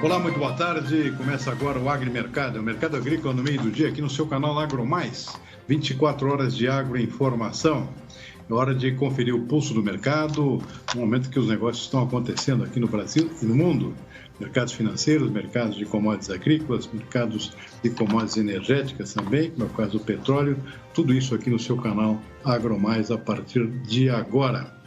Olá, muito boa tarde. Começa agora o Agrimercado, o mercado agrícola no meio do dia, aqui no seu canal Agro Mais. 24 horas de agroinformação. É hora de conferir o pulso do mercado, no momento que os negócios estão acontecendo aqui no Brasil e no mundo. Mercados financeiros, mercados de commodities agrícolas, mercados de commodities energéticas também, como é o caso do petróleo. Tudo isso aqui no seu canal Agro Mais a partir de agora.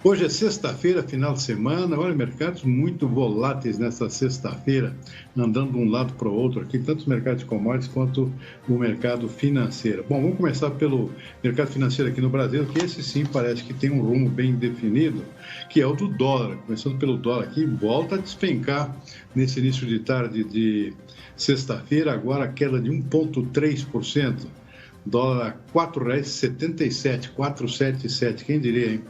Hoje é sexta-feira, final de semana. Olha, mercados muito voláteis nessa sexta-feira, andando de um lado para o outro aqui, tanto o mercado de commodities quanto o mercado financeiro. Bom, vamos começar pelo mercado financeiro aqui no Brasil, que esse sim parece que tem um rumo bem definido, que é o do dólar. Começando pelo dólar aqui, volta a despencar nesse início de tarde de sexta-feira, agora a queda de 1,3%. Dólar a R$ 4,77, 4,77, quem diria, hein?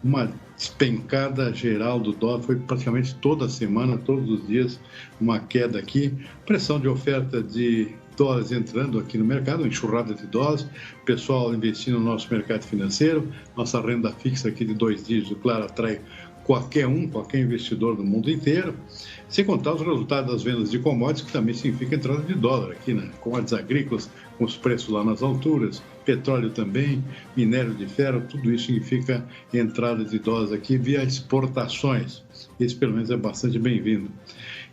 Uma despencada geral do dólar, foi praticamente toda semana, todos os dias, uma queda aqui. Pressão de oferta de dólares entrando aqui no mercado, uma enxurrada de dólares, pessoal investindo no nosso mercado financeiro, nossa renda fixa aqui de 2 dígitos, claro, atrai qualquer investidor do mundo inteiro, sem contar os resultados das vendas de commodities, que também significa entrada de dólar aqui, né? Commodities agrícolas, com os preços lá nas alturas, petróleo também, minério de ferro, tudo isso significa entrada de dólares aqui via exportações. Esse, pelo menos, é bastante bem-vindo.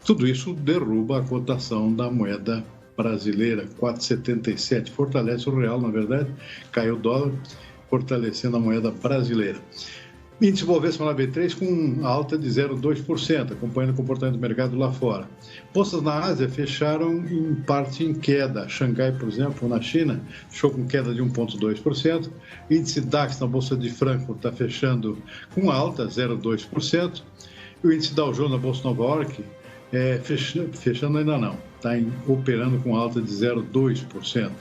Tudo isso derruba a cotação da moeda brasileira, 4,77, fortalece o real, na verdade, caiu o dólar, fortalecendo a moeda brasileira. Índice Bovespa na B3 com alta de 0,2%, acompanhando o comportamento do mercado lá fora. Bolsas na Ásia fecharam em parte em queda. Xangai, por exemplo, na China, fechou com queda de 1,2%. Índice DAX na Bolsa de Frankfurt está fechando com alta, 0,2%. E o índice Dow Jones na Bolsa de Nova York, fechando ainda não, está operando com alta de 0,2%.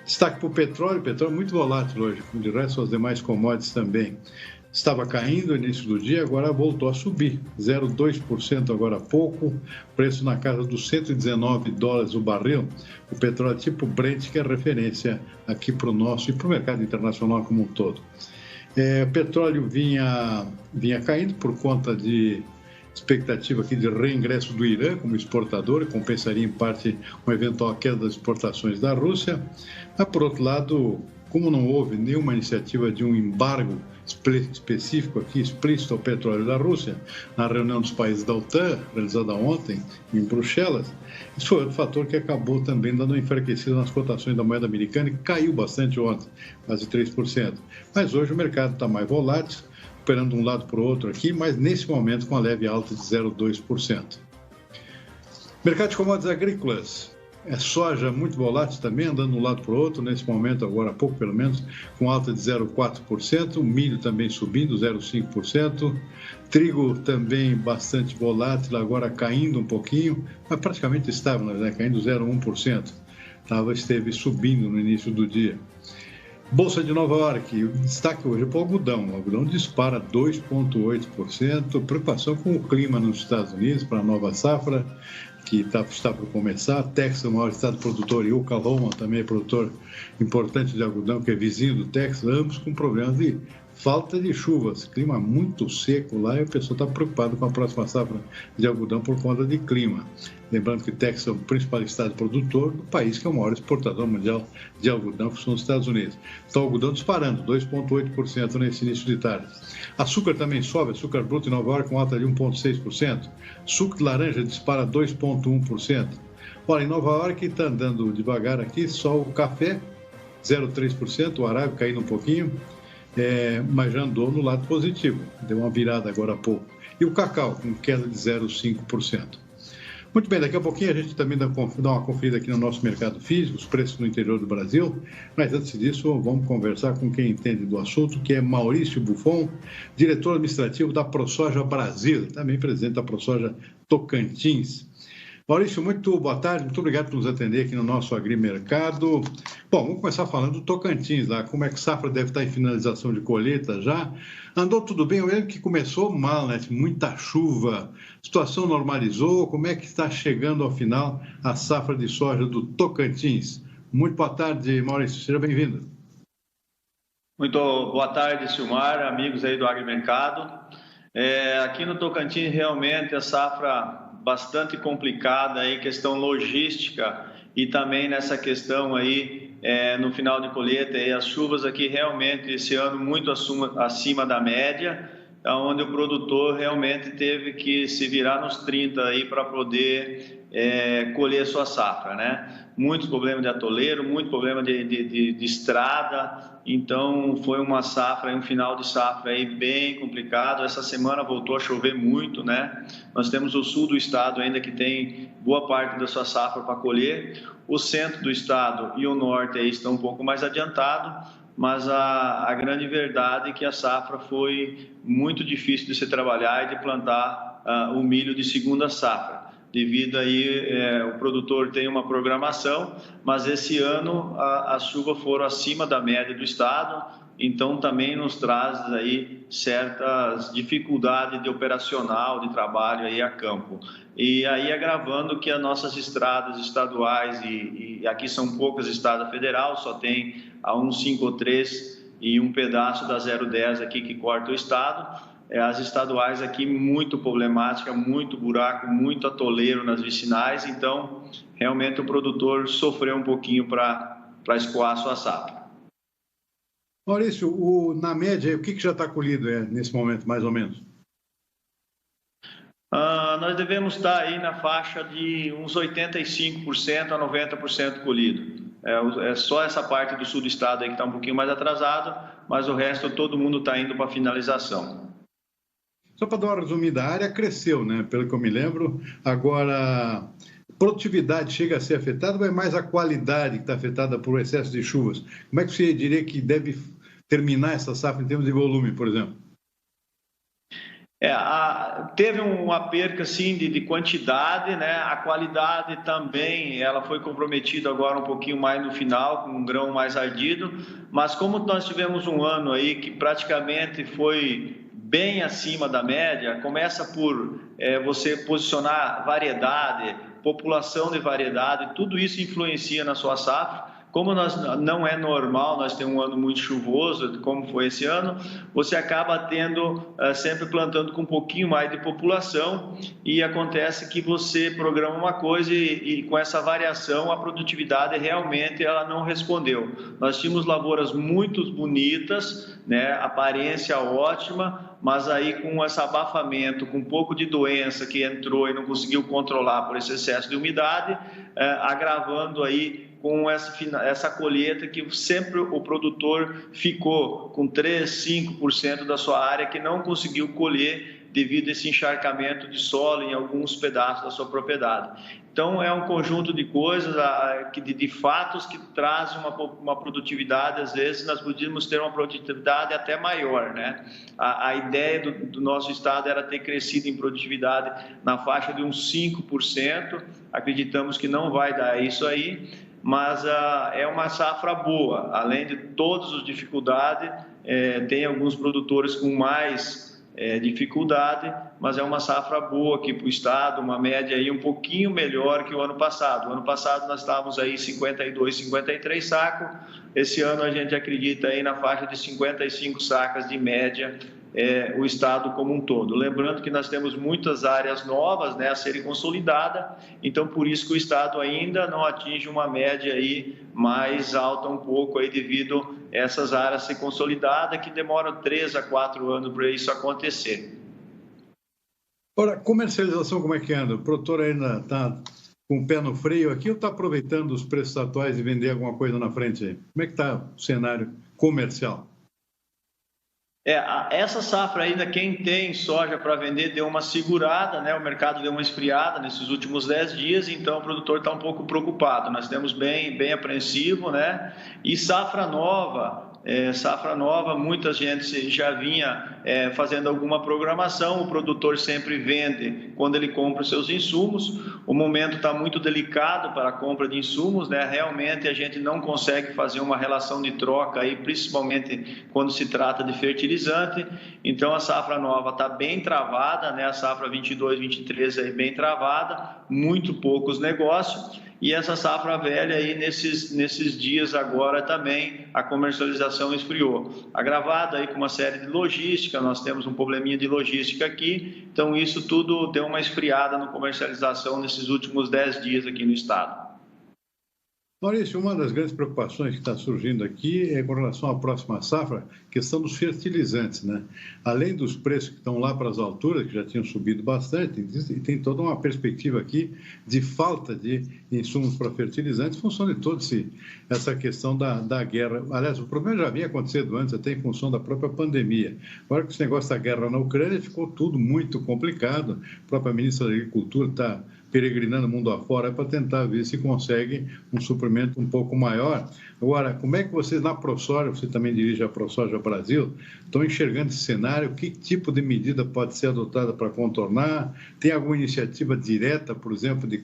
Destaque para o petróleo muito volátil hoje, como de resto as demais commodities também. Estava caindo no início do dia, agora voltou a subir, 0,2% agora há pouco, preço na casa dos $119 o barril, o petróleo tipo Brent, que é referência aqui para o nosso e para o mercado internacional como um todo. O petróleo vinha caindo por conta de expectativa aqui de reingresso do Irã como exportador, compensaria em parte uma eventual queda das exportações da Rússia. Mas, por outro lado, como não houve nenhuma iniciativa de um embargo específico aqui, explícito ao petróleo da Rússia, na reunião dos países da OTAN, realizada ontem em Bruxelas, isso foi outro fator que acabou também dando uma enfraquecida nas cotações da moeda americana, que caiu bastante ontem, quase 3%. Mas hoje o mercado está mais volátil, operando de um lado para o outro aqui, mas nesse momento com a leve alta de 0,2%. Mercado de commodities agrícolas. Soja muito volátil também, andando de um lado para o outro, nesse momento, agora há pouco pelo menos, com alta de 0,4%, o milho também subindo 0,5%, trigo também bastante volátil, agora caindo um pouquinho, mas praticamente estável, né? Caindo 0,1%, esteve subindo no início do dia. Bolsa de Nova York, o destaque hoje é para o algodão dispara 2,8%, preocupação com o clima nos Estados Unidos para a nova safra, que está por começar. Texas, o maior estado produtor, e Oklahoma também é produtor importante de algodão, que é vizinho do Texas, ambos com problemas de falta de chuvas, clima muito seco lá e o pessoal está preocupado com a próxima safra de algodão por conta de clima. Lembrando que Texas é o principal estado produtor do país, que é o maior exportador mundial de algodão, que são os Estados Unidos. Então, o algodão disparando, 2,8% nesse início de tarde. Açúcar também sobe, açúcar bruto em Nova York com alta de 1,6%. Suco de laranja dispara 2,1%. Olha, em Nova York está andando devagar aqui, só o café, 0,3%, o arábica caindo um pouquinho, mas já andou no lado positivo, deu uma virada agora há pouco. E o cacau, com queda de 0,5%. Muito bem, daqui a pouquinho a gente também dá uma conferida aqui no nosso mercado físico, os preços no interior do Brasil, mas antes disso vamos conversar com quem entende do assunto, que é Maurício Buffon, diretor administrativo da ProSoja Brasil, também presidente da ProSoja Tocantins. Maurício, muito boa tarde, muito obrigado por nos atender aqui no nosso Agrimercado. Bom, vamos começar falando do Tocantins, lá, como é que a safra deve estar em finalização de colheita já. Andou tudo bem? Eu lembro que começou mal, né? Muita chuva, a situação normalizou, como é que está chegando ao final a safra de soja do Tocantins? Muito boa tarde, Maurício, seja bem-vindo. Muito boa tarde, Silmar, amigos aí do Agrimercado. Aqui no Tocantins, realmente, a safra bastante complicada aí, questão logística e também nessa questão aí no final de colheita, aí, as chuvas aqui realmente esse ano muito acima da média, onde o produtor realmente teve que se virar nos 30 aí para poder colher sua safra, né? Muitos problemas de atoleiro, muito problema de estrada, então foi uma safra, um final de safra aí bem complicado. Essa semana voltou a chover muito, né? Nós temos o sul do estado ainda que tem boa parte da sua safra para colher, o centro do estado e o norte aí estão um pouco mais adiantados, mas a grande verdade é que a safra foi muito difícil de se trabalhar e de plantar o milho de segunda safra. Devido aí, o produtor tem uma programação, mas esse ano as chuvas foram acima da média do estado, então também nos traz aí certas dificuldades de operacional, de trabalho aí a campo. E aí agravando que as nossas estradas estaduais, e aqui são poucas estradas federal, só tem a 153 e um pedaço da 010 aqui que corta o estado. As estaduais aqui muito problemática, muito buraco, muito atoleiro nas vicinais, então realmente o produtor sofreu um pouquinho para escoar a sua safra. Maurício, na média, o que já está colhido nesse momento, mais ou menos? Nós devemos estar aí na faixa de uns 85% a 90% colhido. É só essa parte do sul do estado aí que está um pouquinho mais atrasado, mas o resto todo mundo está indo para finalização. Só para dar uma resumida, a área cresceu, né? Pelo que eu me lembro. Agora, produtividade chega a ser afetada ou é mais a qualidade que está afetada por excesso de chuvas? Como é que você diria que deve terminar essa safra em termos de volume, por exemplo? Teve uma perca sim de quantidade, né? A qualidade também, ela foi comprometida agora um pouquinho mais no final, com um grão mais ardido, mas como nós tivemos um ano aí que praticamente foi bem acima da média, começa por você posicionar variedade, população de variedade, tudo isso influencia na sua safra. Como não é normal, nós temos um ano muito chuvoso, como foi esse ano, você acaba sempre plantando com um pouquinho mais de população e acontece que você programa uma coisa e com essa variação a produtividade realmente ela não respondeu. Nós tínhamos lavouras muito bonitas, né, aparência ótima, mas aí com esse abafamento, com um pouco de doença que entrou e não conseguiu controlar por esse excesso de umidade, agravando aí com essa colheita que sempre o produtor ficou com 3%, 5% da sua área que não conseguiu colher devido a esse encharcamento de solo em alguns pedaços da sua propriedade. Então, é um conjunto de coisas, de fatos que trazem uma produtividade, às vezes nós podíamos ter uma produtividade até maior, né? A ideia do nosso estado era ter crescido em produtividade na faixa de uns 5%, acreditamos que não vai dar isso aí, mas é uma safra boa, além de todas as dificuldades, tem alguns produtores com mais dificuldade, mas é uma safra boa aqui para o estado, uma média aí um pouquinho melhor que o ano passado. O ano passado nós estávamos aí 52, 53 sacos, esse ano a gente acredita aí na faixa de 55 sacas de média, o estado como um todo. Lembrando que nós temos muitas áreas novas, né, a serem consolidadas, então por isso que o estado ainda não atinge uma média aí mais alta um pouco aí devido a essas áreas ser consolidadas que demoram 3 a 4 anos para isso acontecer. Ora, comercialização como é que anda? O produtor ainda está com o pé no freio aqui ou está aproveitando os preços atuais e vender alguma coisa na frente aí? Como é que está o cenário comercial? Essa safra ainda, quem tem soja para vender deu uma segurada, né? O mercado deu uma esfriada nesses últimos 10 dias, então o produtor está um pouco preocupado. Nós temos bem apreensivo, né? E safra nova, muita gente já vinha fazendo alguma programação, o produtor sempre vende quando ele compra os seus insumos. O momento está muito delicado para a compra de insumos, né? Realmente a gente não consegue fazer uma relação de troca, aí, principalmente quando se trata de fertilizante. Então a safra nova está bem travada, né? A safra 22, 23 aí bem travada, muito poucos negócios. e essa safra velha aí nesses dias agora também a comercialização esfriou. Agravado aí com uma série de logística, nós temos um probleminha de logística aqui, então isso tudo deu uma esfriada na comercialização nesses últimos 10 dias aqui no estado. Maurício, uma das grandes preocupações que está surgindo aqui é com relação à próxima safra, questão dos fertilizantes, né? Além dos preços que estão lá para as alturas, que já tinham subido bastante, e tem toda uma perspectiva aqui de falta de insumos para fertilizantes, em função de toda essa questão da guerra. Aliás, o problema já havia acontecido antes, até em função da própria pandemia. Agora que esse negócio da guerra na Ucrânia ficou tudo muito complicado, a própria ministra da Agricultura está peregrinando o mundo afora para tentar ver se consegue um suprimento um pouco maior. Agora, como é que vocês na ProSoja, você também dirige a ProSoja Brasil, estão enxergando esse cenário? Que tipo de medida pode ser adotada para contornar? Tem alguma iniciativa direta, por exemplo, de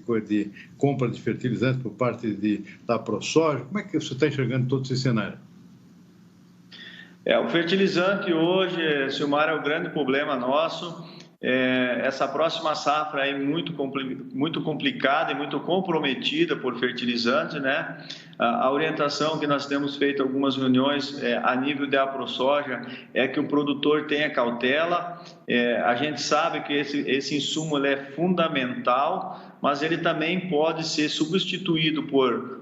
compra de fertilizantes por parte da ProSoja? Como é que você está enxergando todo esse cenário? O fertilizante hoje, Silmar, é o grande problema nosso. Essa próxima safra é muito complicada e muito comprometida por fertilizantes, né? A orientação que nós temos feito algumas reuniões a nível da ProSoja é que o produtor tenha cautela. A gente sabe que esse insumo ele é fundamental, mas ele também pode ser substituído por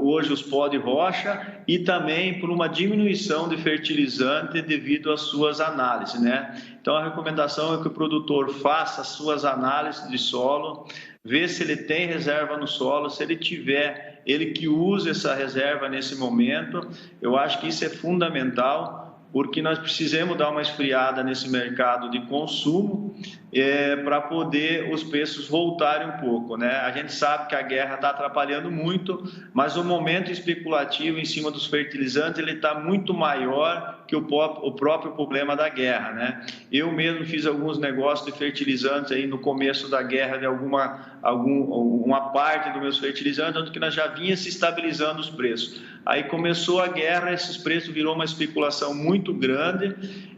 hoje os pó de rocha e também por uma diminuição de fertilizante devido às suas análises, né? Então a recomendação é que o produtor faça as suas análises de solo, vê se ele tem reserva no solo, se ele tiver, ele que use essa reserva nesse momento. Eu acho que isso é fundamental, porque nós precisamos dar uma esfriada nesse mercado de consumo para poder os preços voltarem um pouco, né? A gente sabe que a guerra está atrapalhando muito, mas o momento especulativo em cima dos fertilizantes ele está muito maior que o próprio problema da guerra, né? Eu mesmo fiz alguns negócios de fertilizantes aí no começo da guerra de uma parte dos meus fertilizantes, tanto que nós já vinha se estabilizando os preços. Aí começou a guerra, esses preços virou uma especulação muito grande.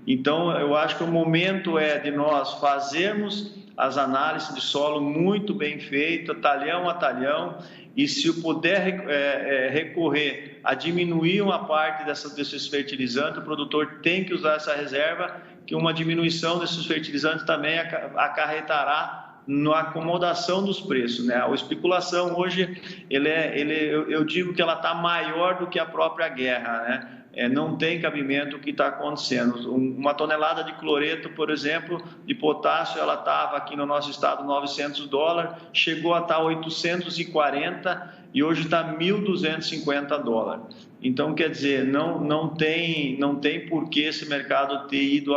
Então, eu acho que o momento é de nós fazermos as análises de solo muito bem feitas, talhão a talhão, e se puder recorrer a diminuir uma parte desses fertilizantes, o produtor tem que usar essa reserva, que uma diminuição desses fertilizantes também acarretará na acomodação dos preços, né? A especulação hoje, eu digo que ela está maior do que a própria guerra, né? Não tem cabimento o que está acontecendo. Uma tonelada de cloreto, por exemplo, de potássio, ela estava aqui no nosso estado $900, chegou a estar 840 e hoje está $1.250. Então, quer dizer, não tem por que esse mercado ter ido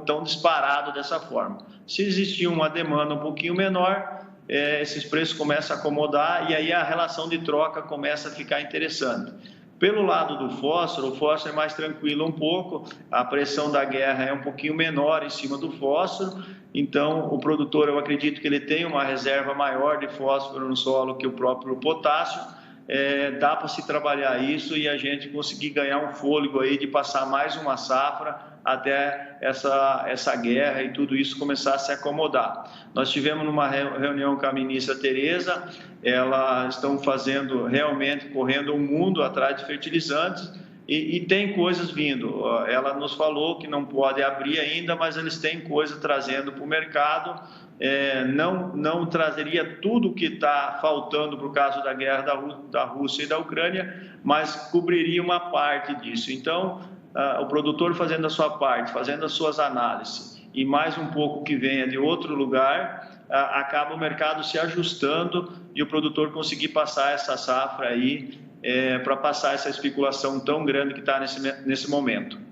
tão disparado dessa forma. Se existir uma demanda um pouquinho menor, esses preços começam a acomodar e aí a relação de troca começa a ficar interessante. Pelo lado do fósforo, o fósforo é mais tranquilo um pouco, a pressão da guerra é um pouquinho menor em cima do fósforo, então o produtor, eu acredito que ele tem uma reserva maior de fósforo no solo que o próprio potássio. Dá para se trabalhar isso e a gente conseguir ganhar um fôlego aí de passar mais uma safra até essa guerra e tudo isso começar a se acomodar. Nós tivemos uma reunião com a ministra Tereza, elas estão correndo o mundo atrás de fertilizantes e tem coisas vindo. Ela nos falou que não pode abrir ainda, mas eles têm coisa trazendo para o mercado. Não trazeria tudo o que está faltando por causa da guerra da Rússia e da Ucrânia, mas cobriria uma parte disso. Então, o produtor fazendo a sua parte, fazendo as suas análises e mais um pouco que venha de outro lugar, acaba o mercado se ajustando e o produtor conseguir passar essa safra aí para passar essa especulação tão grande que está nesse momento.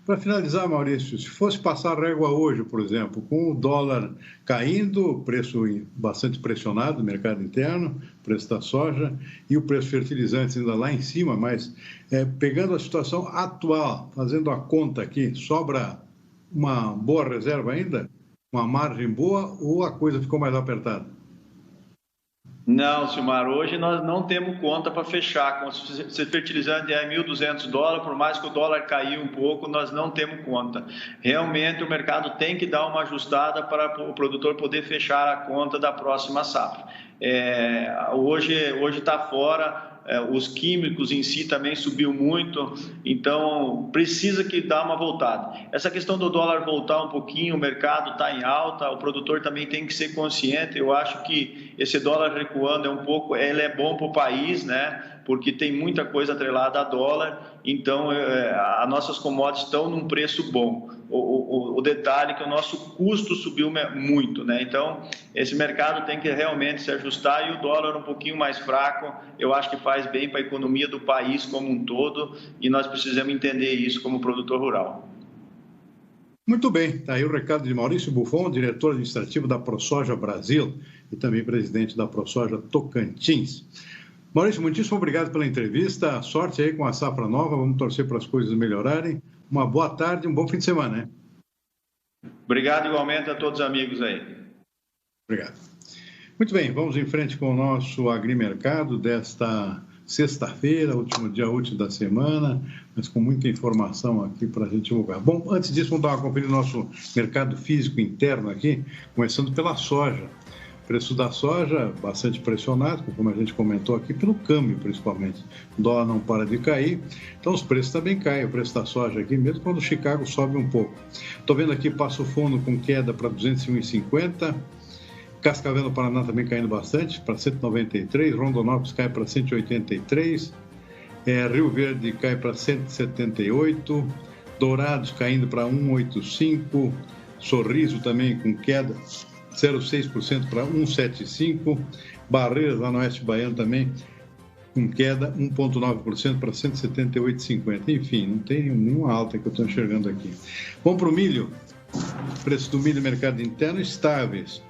Para finalizar, Maurício, se fosse passar régua hoje, por exemplo, com o dólar caindo, preço bastante pressionado no mercado interno, preço da soja e o preço de fertilizantes ainda lá em cima, mas pegando a situação atual, fazendo a conta aqui, sobra uma boa reserva ainda? Uma margem boa ou a coisa ficou mais apertada? Não, Silmar, hoje nós não temos conta para fechar. Com esse fertilizante é $1.200, por mais que o dólar caiu um pouco, nós não temos conta. Realmente o mercado tem que dar uma ajustada para o produtor poder fechar a conta da próxima safra. Hoje está fora. Os químicos em si também subiu muito, então precisa que dar uma voltada. Essa questão do dólar voltar um pouquinho, o mercado está em alta, o produtor também tem que ser consciente. Eu acho que esse dólar recuando ele é bom para o país, né? Porque tem muita coisa atrelada a dólar, então as nossas commodities estão num preço bom. O detalhe é que o nosso custo subiu muito, né? Então, esse mercado tem que realmente se ajustar e o dólar um pouquinho mais fraco, eu acho que faz bem para a economia do país como um todo e nós precisamos entender isso como produtor rural. Muito bem, está aí o recado de Maurício Buffon, diretor administrativo da ProSoja Brasil e também presidente da ProSoja Tocantins. Maurício, muitíssimo obrigado pela entrevista, sorte aí com a safra nova, vamos torcer para as coisas melhorarem. Uma boa tarde, um bom fim de semana, né? Obrigado igualmente a todos os amigos aí. Obrigado. Muito bem, vamos em frente com o nosso agrimercado desta sexta-feira, último dia útil da semana, mas com muita informação aqui para a gente divulgar. Bom, antes disso, vamos dar uma conferida no nosso mercado físico interno aqui, começando pela soja. O preço da soja bastante pressionado, como a gente comentou aqui, pelo câmbio principalmente. O dólar não para de cair, então os preços também caem. O preço da soja aqui, mesmo quando o Chicago sobe um pouco. Estou vendo aqui Passo Fundo com queda para 201,50. Cascavel no Paraná também caindo bastante, para 193. Rondonópolis cai para 183. Rio Verde cai para 178. Dourados caindo para 185. Sorriso também com queda 0,6% para 1,75%. Barreiras, lá no Oeste Baiano também, com queda 1,9% para 178,50%. Enfim, não tem nenhuma alta que eu estou enxergando aqui. Vamos para o milho. Preço do milho no mercado interno estáveis.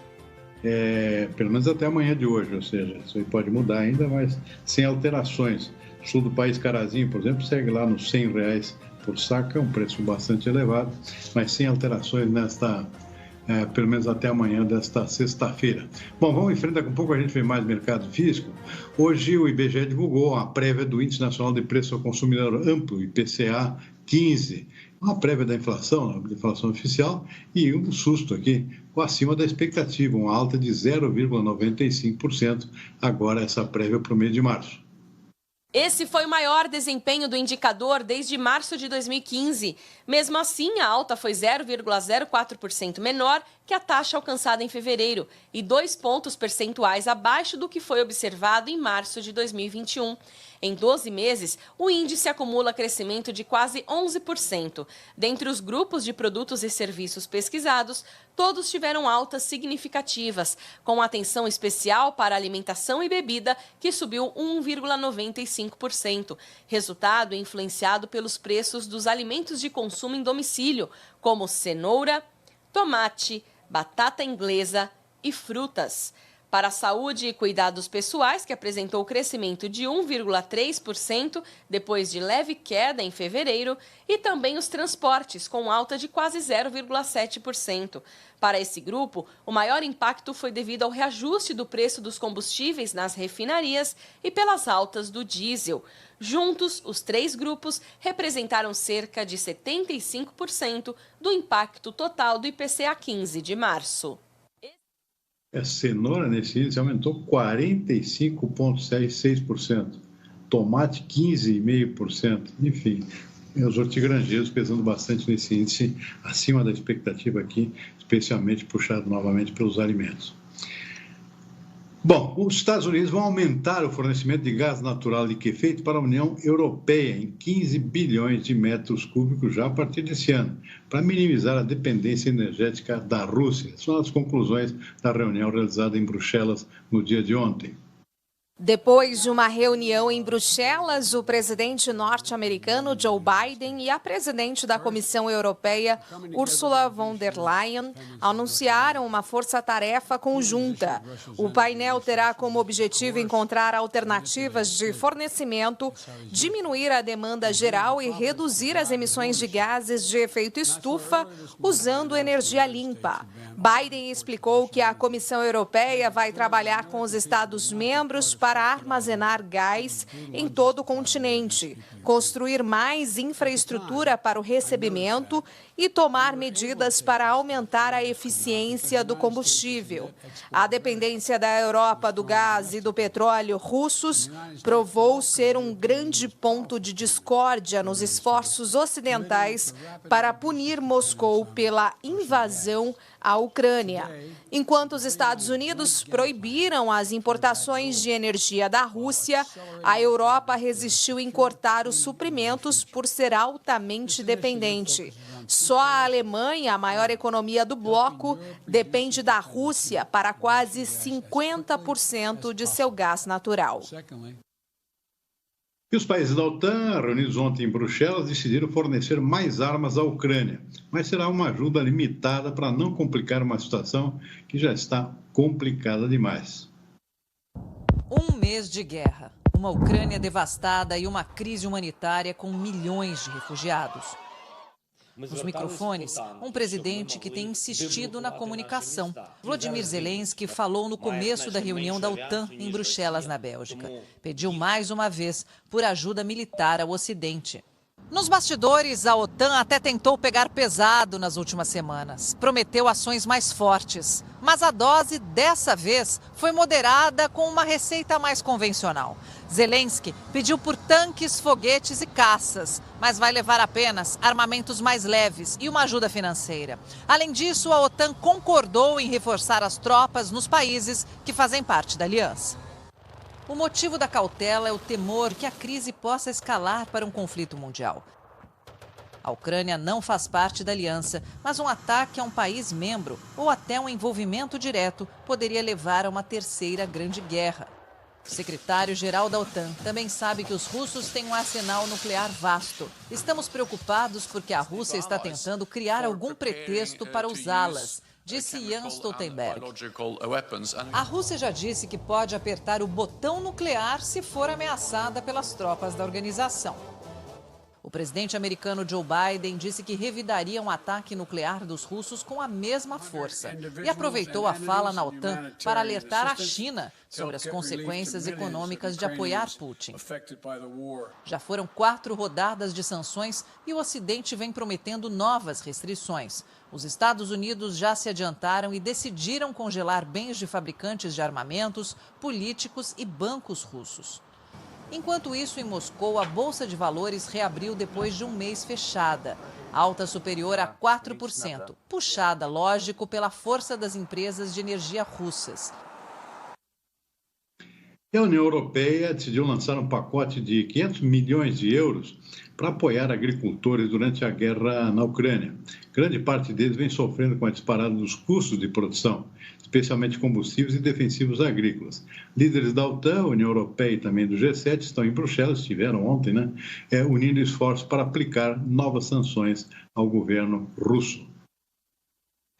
Pelo menos até amanhã de hoje, ou seja, isso aí pode mudar ainda, mas sem alterações. Sul do país, Carazinho, por exemplo, segue lá nos R$100 por saca, um preço bastante elevado, mas sem alterações pelo menos até amanhã desta sexta-feira. Bom, vamos em frente, daqui a pouco a gente vê mais mercado físico. Hoje o IBGE divulgou a prévia do Índice Nacional de Preço ao Consumidor Amplo, IPCA 15, uma prévia da inflação, da inflação oficial, e um susto aqui, acima da expectativa, uma alta de 0,95%, agora essa prévia para o mês de março. Esse foi o maior desempenho do indicador desde março de 2015. Mesmo assim, a alta foi 0,04% menor que a taxa alcançada em fevereiro e 2 pontos percentuais abaixo do que foi observado em março de 2021. Em 12 meses, o índice acumula crescimento de quase 11%. Dentre os grupos de produtos e serviços pesquisados, todos tiveram altas significativas, com atenção especial para alimentação e bebida, que subiu 1,95%, resultado influenciado pelos preços dos alimentos de consumo em domicílio, como cenoura, tomate, batata inglesa e frutas. Para a saúde e cuidados pessoais, que apresentou crescimento de 1,3% depois de leve queda em fevereiro, e também os transportes, com alta de quase 0,7%. Para esse grupo, o maior impacto foi devido ao reajuste do preço dos combustíveis nas refinarias e pelas altas do diesel. Juntos, os 3 grupos representaram cerca de 75% do impacto total do IPCA 15 de março. A cenoura nesse índice aumentou 45,66%, tomate 15,5%, enfim, os hortigranjeiros pesando bastante nesse índice, acima da expectativa aqui, especialmente puxado novamente pelos alimentos. Bom, os Estados Unidos vão aumentar o fornecimento de gás natural liquefeito para a União Europeia em 15 bilhões de metros cúbicos já a partir desse ano, para minimizar a dependência energética da Rússia. São as conclusões da reunião realizada em Bruxelas no dia de ontem. Depois de uma reunião em Bruxelas, o presidente norte-americano Joe Biden e a presidente da Comissão Europeia, Ursula von der Leyen, anunciaram uma força-tarefa conjunta. O painel terá como objetivo encontrar alternativas de fornecimento, diminuir a demanda geral e reduzir as emissões de gases de efeito estufa usando energia limpa. Biden explicou que a Comissão Europeia vai trabalhar com os Estados-membros para armazenar gás em todo o continente, construir mais infraestrutura para o recebimento e tomar medidas para aumentar a eficiência do combustível. A dependência da Europa do gás e do petróleo russos provou ser um grande ponto de discórdia nos esforços ocidentais para punir Moscou pela invasão à Ucrânia. Enquanto os Estados Unidos proibiram as importações de energia da Rússia, a Europa resistiu em cortar os suprimentos por ser altamente dependente. Só a Alemanha, a maior economia do bloco, depende da Rússia para quase 50% de seu gás natural. E os países da OTAN, reunidos ontem em Bruxelas, decidiram fornecer mais armas à Ucrânia, mas será uma ajuda limitada para não complicar uma situação que já está complicada demais. Um mês de guerra, uma Ucrânia devastada e uma crise humanitária com milhões de refugiados. Nos microfones, um presidente que tem insistido na comunicação. Volodymyr Zelensky falou no começo da reunião da OTAN em Bruxelas, na Bélgica. Pediu mais uma vez por ajuda militar ao Ocidente. Nos bastidores, a OTAN até tentou pegar pesado nas últimas semanas. Prometeu ações mais fortes. Mas a dose, dessa vez, foi moderada com uma receita mais convencional. Zelensky pediu por tanques, foguetes e caças, mas vai levar apenas armamentos mais leves e uma ajuda financeira. Além disso, a OTAN concordou em reforçar as tropas nos países que fazem parte da aliança. O motivo da cautela é o temor que a crise possa escalar para um conflito mundial. A Ucrânia não faz parte da aliança, mas um ataque a um país membro ou até um envolvimento direto poderia levar a uma terceira grande guerra. O secretário-geral da OTAN também sabe que os russos têm um arsenal nuclear vasto. Estamos preocupados porque a Rússia está tentando criar algum pretexto para usá-las, disse Jens Stoltenberg. A Rússia já disse que pode apertar o botão nuclear se for ameaçada pelas tropas da organização. O presidente americano Joe Biden disse que revidaria um ataque nuclear dos russos com a mesma força e aproveitou a fala na OTAN para alertar a China sobre as consequências econômicas de apoiar Putin. Já foram 4 rodadas de sanções e o Ocidente vem prometendo novas restrições. Os Estados Unidos já se adiantaram e decidiram congelar bens de fabricantes de armamentos, políticos e bancos russos. Enquanto isso, em Moscou, a Bolsa de Valores reabriu depois de um mês fechada. Alta superior a 4%, puxada, lógico, pela força das empresas de energia russas. E a União Europeia decidiu lançar um pacote de 500 milhões de euros para apoiar agricultores durante a guerra na Ucrânia. Grande parte deles vem sofrendo com a disparada dos custos de produção, especialmente combustíveis e defensivos agrícolas. Líderes da OTAN, União Europeia e também do G7 estão em Bruxelas, estiveram ontem, unindo esforços para aplicar novas sanções ao governo russo.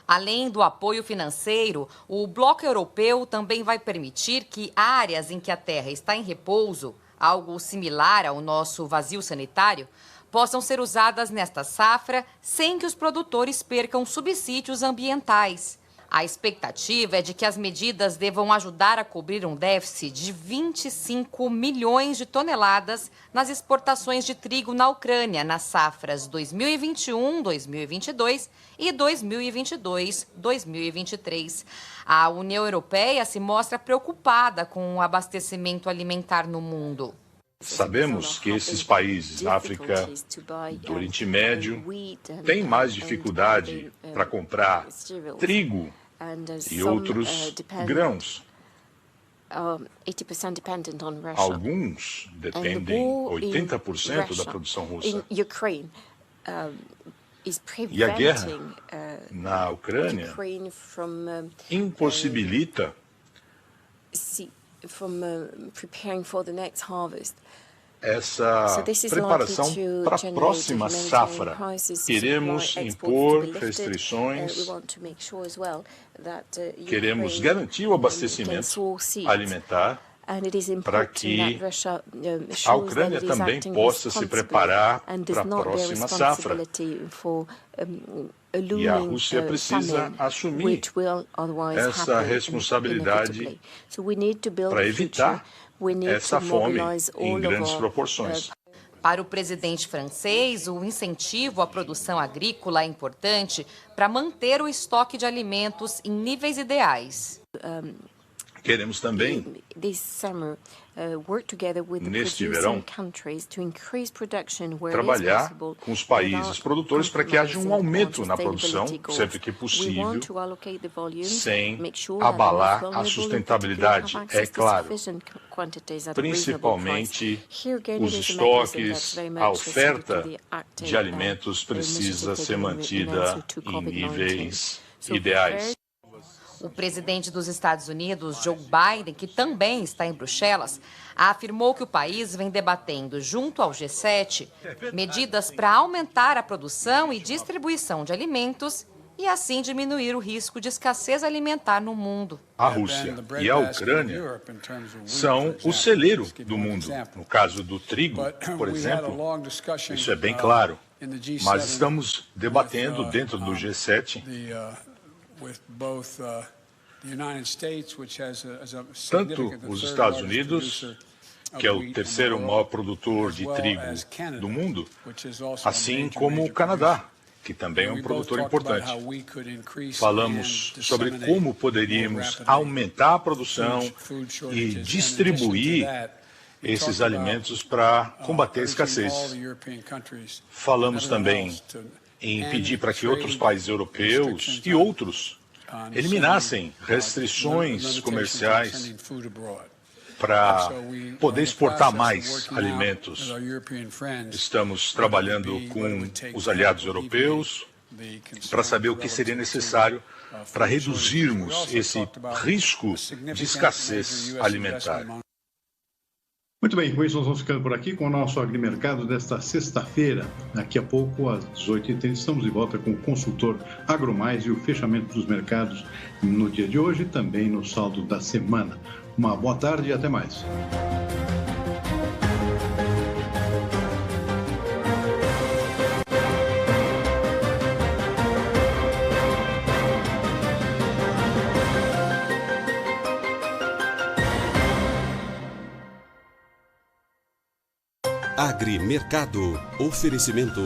Além do apoio financeiro, o bloco europeu também vai permitir que áreas em que a terra está em repouso, algo similar ao nosso vazio sanitário, possam ser usadas nesta safra sem que os produtores percam subsídios ambientais. A expectativa é de que as medidas devam ajudar a cobrir um déficit de 25 milhões de toneladas nas exportações de trigo na Ucrânia nas safras 2021-2022 e 2022-2023. A União Europeia se mostra preocupada com o abastecimento alimentar no mundo. Sabemos que esses países da África, do Oriente Médio, têm mais dificuldade para comprar trigo e outros grãos. Alguns dependem 80% da produção russa. E a guerra na Ucrânia impossibilita essa preparação para a próxima safra. Iremos impor restrições, queremos garantir o abastecimento alimentar para que a Ucrânia também possa se preparar para a próxima safra. E a Rússia precisa assumir essa responsabilidade para evitar essa fome em grandes proporções. Para o presidente francês, o incentivo à produção agrícola é importante para manter o estoque de alimentos em níveis ideais. Queremos também, neste verão, trabalhar com os países produtores para que haja um aumento na produção, sempre que possível, sem abalar a sustentabilidade, é claro. Principalmente os estoques, a oferta de alimentos precisa ser mantida em níveis ideais. O presidente dos Estados Unidos, Joe Biden, que também está em Bruxelas, afirmou que o país vem debatendo, junto ao G7, medidas para aumentar a produção e distribuição de alimentos e assim diminuir o risco de escassez alimentar no mundo. A Rússia e a Ucrânia são o celeiro do mundo. No caso do trigo, por exemplo, isso é bem claro. Mas estamos debatendo dentro do G7 tanto os Estados Unidos, que é o terceiro maior produtor de trigo do mundo, assim como o Canadá, que também é um produtor importante. Falamos sobre como poderíamos aumentar a produção e distribuir esses alimentos para combater a escassez. Falamos também em pedir para que outros países europeus e outros eliminassem restrições comerciais para poder exportar mais alimentos. Estamos trabalhando com os aliados europeus para saber o que seria necessário para reduzirmos esse risco de escassez alimentar. Muito bem, com isso nós vamos ficando por aqui com o nosso agrimercado desta sexta-feira. Daqui a pouco, às 18h30, estamos de volta com o consultor AgroMais e o fechamento dos mercados no dia de hoje e também no saldo da semana. Uma boa tarde e até mais. Agrimercado. Oferecimento